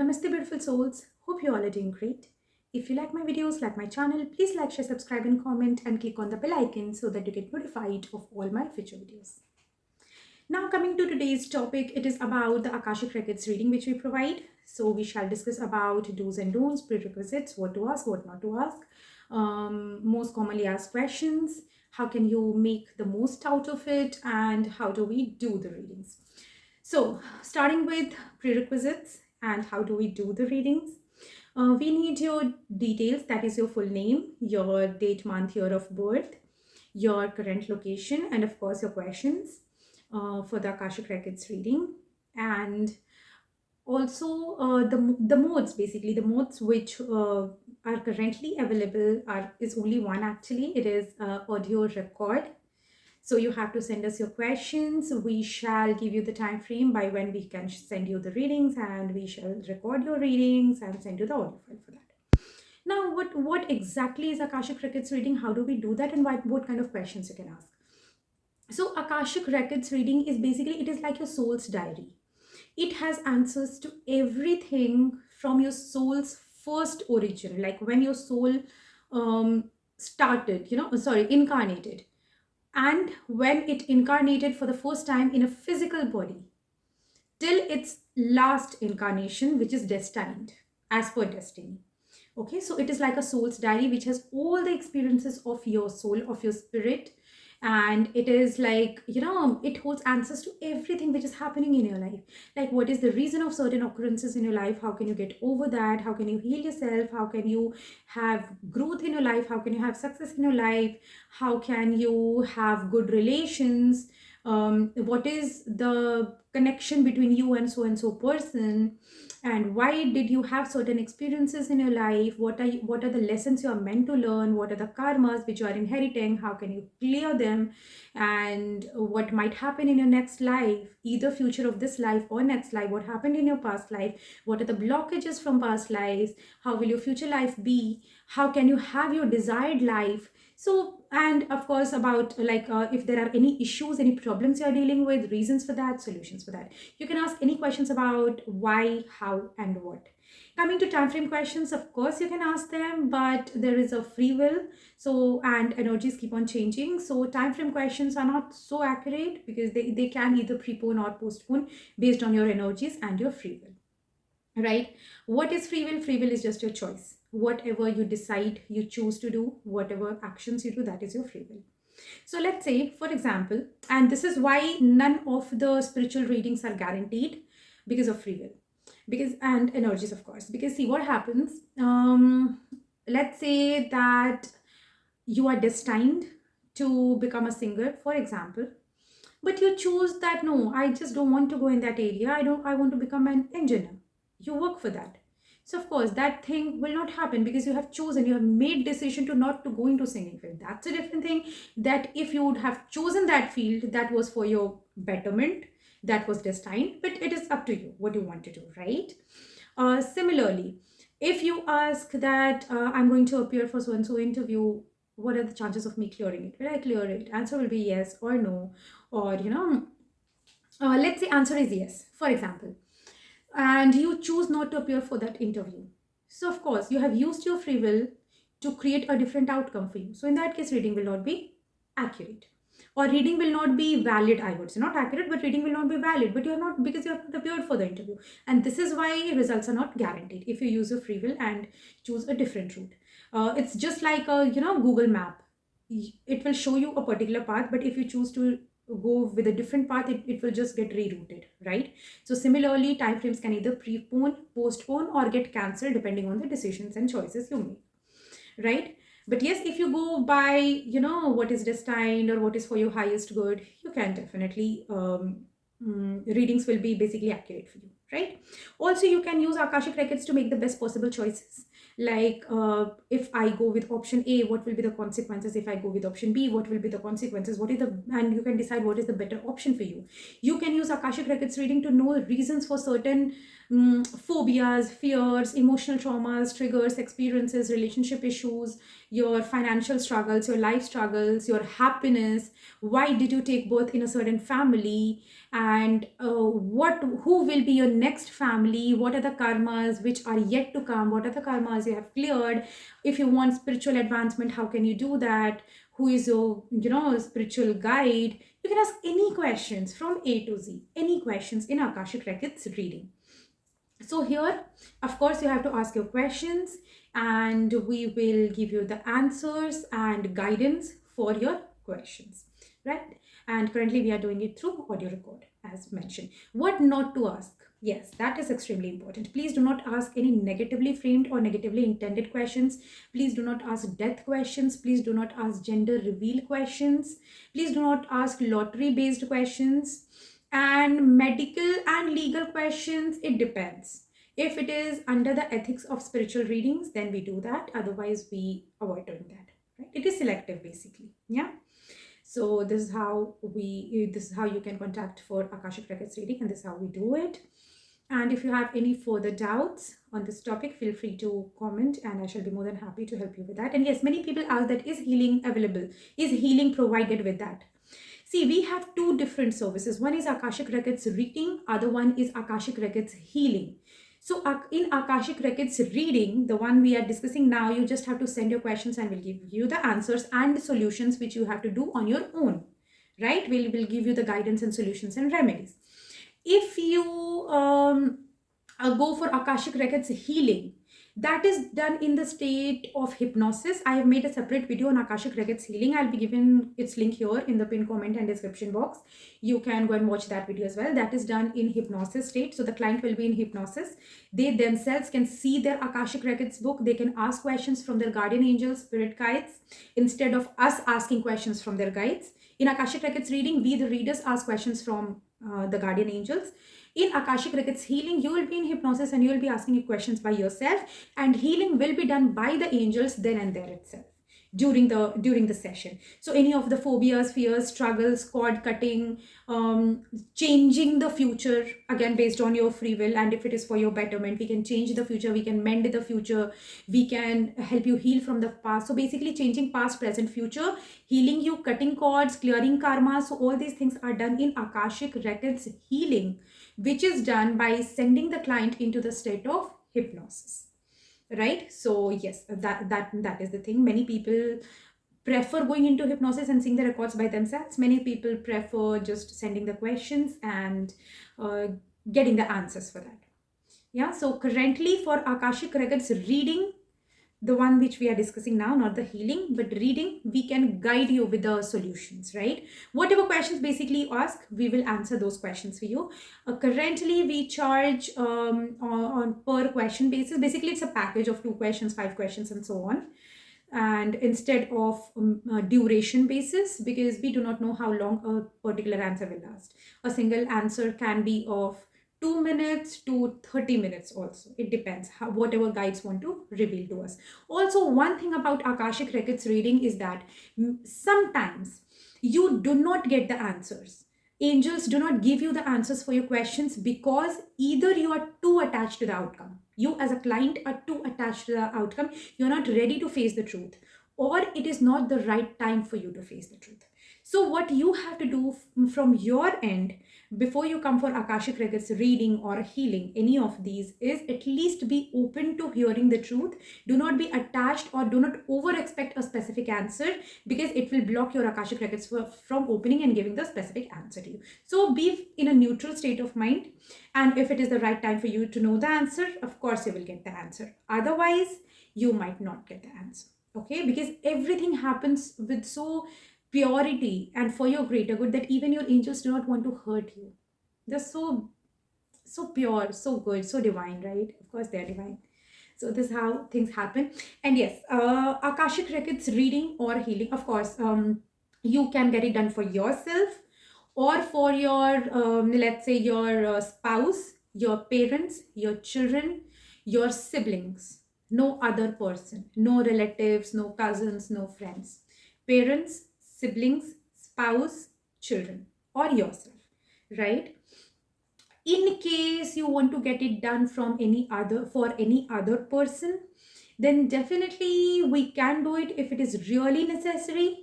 Namaste beautiful souls, hope you all are doing great. If you like my videos, like my channel, please like, share, subscribe and comment and click on the bell icon so that you get notified of all my future videos. Now coming to today's topic, it is about the Akashic Records reading which we provide. So we shall discuss about do's and don'ts, prerequisites, what to ask, what not to ask, most commonly asked questions, how can you make the most out of it, and how do we do the readings. So starting with prerequisites and how do we do the readings. We need your details, that is your full name, your date, month, year of birth, your current location, and of course your questions for the Akashic Records reading. And also the modes, basically the modes which are currently available is only one actually. It is audio record. So you have to send us your questions. We shall give you the time frame by when we can send you the readings, and we shall record your readings and send you the audio file for that. Now, what exactly is Akashic Records reading? How do we do that, and what kind of questions you can ask? So Akashic Records reading is basically, it is like your soul's diary. It has answers to everything from your soul's first origin, like when your soul incarnated, and when it incarnated for the first time in a physical body, till its last incarnation, which is destined as per destiny. Okay, so it is like a soul's diary which has all the experiences of your soul, of your spirit, and it is like, it holds answers to everything which is happening in your life. Like, what is the reason of certain occurrences in your life? How can you get over that? How can you heal yourself? How can you have growth in your life? How can you have success in your life? How can you have good relations? What is the connection between you and so person, and why did you have certain experiences in your life? What are the lessons you are meant to learn? What are the karmas which you are inheriting? How can you clear them? And what might happen in your next life, either future of this life or next life? What happened in your past life? What are the blockages from past lives? How will your future life be? How can you have your desired life? So, and of course about if there are any issues, any problems you are dealing with, reasons for that, solutions for that. You can ask any questions about why, how and what. Coming to time frame questions, of course you can ask them, but there is a free will, so, and energies keep on changing, so time frame questions are not so accurate because they can either prepone or postpone based on your energies and your free will. Right? What is free will? Free will is just your choice. Whatever you decide, you choose to do, whatever actions you do, that is your free will. So let's say, for example, and this is why none of the spiritual readings are guaranteed, because of free will, and energies, of course. Because see what happens. Let's say that you are destined to become a singer, for example, but you choose that no, I just don't want to go in that area. I want to become an engineer. You work for that. So of course that thing will not happen because you have chosen, you have made decision to not to go into singing field. That's a different thing. That if you would have chosen that field, that was for your betterment, that was destined, but it is up to you what you want to do, right? Similarly, if you ask that I'm going to appear for so and so interview, what are the chances of me clearing it? Will I clear it? Answer will be yes or no, or let's say answer is yes, for example, and you choose not to appear for that interview. So of course you have used your free will to create a different outcome for you. So in that case, reading will not be accurate, or reading will not be valid. I would say not accurate, but reading will not be valid, but you have not, because you have not appeared for the interview. And this is why results are not guaranteed if you use your free will and choose a different route. It's just like a Google map. It will show you a particular path, but if you choose to go with a different path, it will just get rerouted, right? So similarly, time frames can either prepone, postpone, or get cancelled depending on the decisions and choices you make, right? But yes, if you go by what is destined or what is for your highest good, you can definitely readings will be basically accurate for you, right? Also, you can use Akashic Records to make the best possible choices. Like if I go with option A, what will be the consequences? If I go with option B, what will be the consequences? And you can decide what is the better option for you. You can use Akashic Records reading to know reasons for certain phobias, fears, emotional traumas, triggers, experiences, relationship issues, your financial struggles, your life struggles, your happiness. Why did you take birth in a certain family? And who will be your next family? What are the karmas which are yet to come? What are the karmas you have cleared? If you want spiritual advancement, how can you do that? Who is your spiritual guide? You can ask any questions from A to Z, any questions in Akashic Records reading. So here, of course, you have to ask your questions and we will give you the answers and guidance for your questions, right? And currently we are doing it through audio record, as mentioned. What not to ask? Yes, that is extremely important. Please do not ask any negatively framed or negatively intended questions. Please do not ask death questions. Please do not ask gender reveal questions. Please do not ask lottery based questions. And medical and legal questions, it depends. If it is under the ethics of spiritual readings, then we do that. Otherwise, we avoid doing that. Right? It is selective, basically. Yeah. So this is how you can contact for Akashic Records reading, and this is how we do it. And if you have any further doubts on this topic, feel free to comment and I shall be more than happy to help you with that. And yes, many people ask that, is healing available? Is healing provided with that? See, we have two different services. One is Akashic Records Reading, other one is Akashic Records Healing. So in Akashic Records Reading, the one we are discussing now, you just have to send your questions and we'll give you the answers and the solutions which you have to do on your own, right? We'll give you the guidance and solutions and remedies. If you go for Akashic Records Healing, that is done in the state of hypnosis. I have made a separate video on Akashic Records Healing. I'll be giving its link here in the pinned comment and description box. You can go and watch that video as well. That is done in hypnosis state. So the client will be in hypnosis. They themselves can see their Akashic Records book. They can ask questions from their guardian angels, spirit guides, instead of us asking questions from their guides. In Akashic Records Reading, we the readers ask questions from the guardian angels. In Akashic Records Healing, you will be in hypnosis and you will be asking questions by yourself, and healing will be done by the angels then and there itself during the session. So any of the phobias, fears, struggles, cord cutting, changing the future, again based on your free will, and if it is for your betterment, we can change the future, we can mend the future, we can help you heal from the past. So basically changing past, present, future, healing you, cutting cords, clearing karma. So all these things are done in Akashic Records Healing, which is done by sending the client into the state of hypnosis. Right? So yes, that is the thing. Many people prefer going into hypnosis and seeing the records by themselves. Many people prefer just sending the questions and getting the answers for that. Yeah. So currently for Akashic Records Reading, the one which we are discussing now, not the healing, but reading, we can guide you with the solutions, right? Whatever questions basically you ask, we will answer those questions for you. Currently, we charge on per question basis. Basically, it's a package of 2 questions, 5 questions, and so on. And instead of duration basis, because we do not know how long a particular answer will last. A single answer can be of 2 minutes to 30 minutes also. It depends whatever guides want to reveal to us. Also, one thing about Akashic Records reading is that sometimes you do not get the answers. Angels do not give you the answers for your questions because either you are too attached to the outcome. You as a client are too attached to the outcome. You're not ready to face the truth, or it is not the right time for you to face the truth. So what you have to do from your end before you come for Akashic Records reading or healing, any of these, is at least be open to hearing the truth. Do not be attached or do not over expect a specific answer, because it will block your Akashic Records from opening and giving the specific answer to you. So be in a neutral state of mind, and if it is the right time for you to know the answer, of course you will get the answer. Otherwise, you might not get the answer. Okay, because everything happens with so purity and for your greater good that even your angels do not want to hurt you. They're so pure, so good, so divine, right? Of course they're divine. So this is how things happen. And yes, Akashic Records reading or healing, of course, you can get it done for yourself or for your let's say your spouse, your parents, your children, your siblings. No other person, no relatives, no cousins, no friends. Parents, siblings, spouse, children, or yourself, right? In case you want to get it done from any other person, then definitely we can do it if it is really necessary.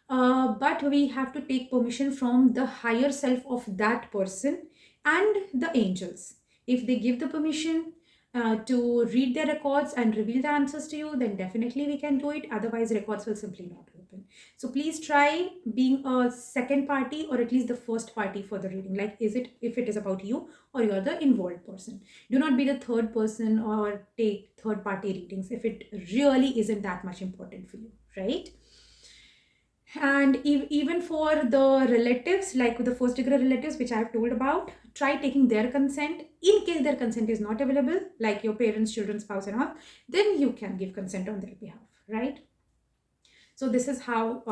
But we have to take permission from the higher self of that person and the angels. If they give the permission to read their records and reveal the answers to you, then definitely we can do it. Otherwise, records will simply not open. So please try being a second party, or at least the first party for the reading. Like, if it is about you or you're the involved person. Do not be the third person or take third party readings if it really isn't that much important for you, right? And even for the relatives, like the first degree relatives, which I have told about, try taking their consent. In case their consent is not available, like your parents, children, spouse and all, then you can give consent on their behalf, right? So this is how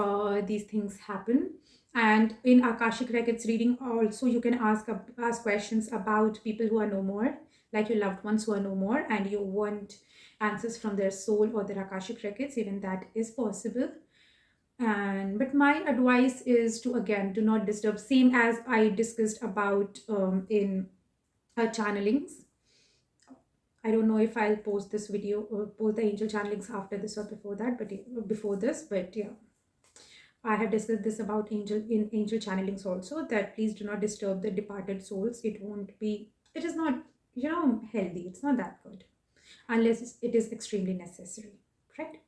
these things happen. And in Akashic Records reading also, you can ask questions about people who are no more, like your loved ones who are no more, and you want answers from their soul or their Akashic Records. Even that is possible. And but my advice is to, again, do not disturb, same as I discussed about in channelings. I don't know if I'll post this video or post the angel channelings after this or before that, but before this, but yeah, I have discussed this about angel channelings also, that please do not disturb the departed souls. It is not, healthy. It's not that good unless it is extremely necessary, right?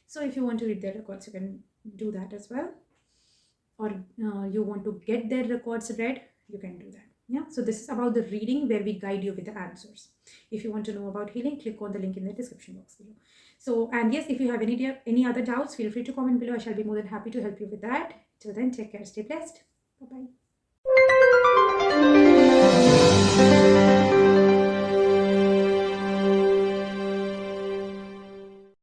So if you want to read their records, you can do that as well. Or you want to get their records read, you can do that. Yeah, so this is about the reading where we guide you with the answers. If you want to know about healing, click on the link in the description box below. So, and yes, if you have any other doubts, feel free to comment below. I shall be more than happy to help you with that. Till then, take care, stay blessed. Bye bye.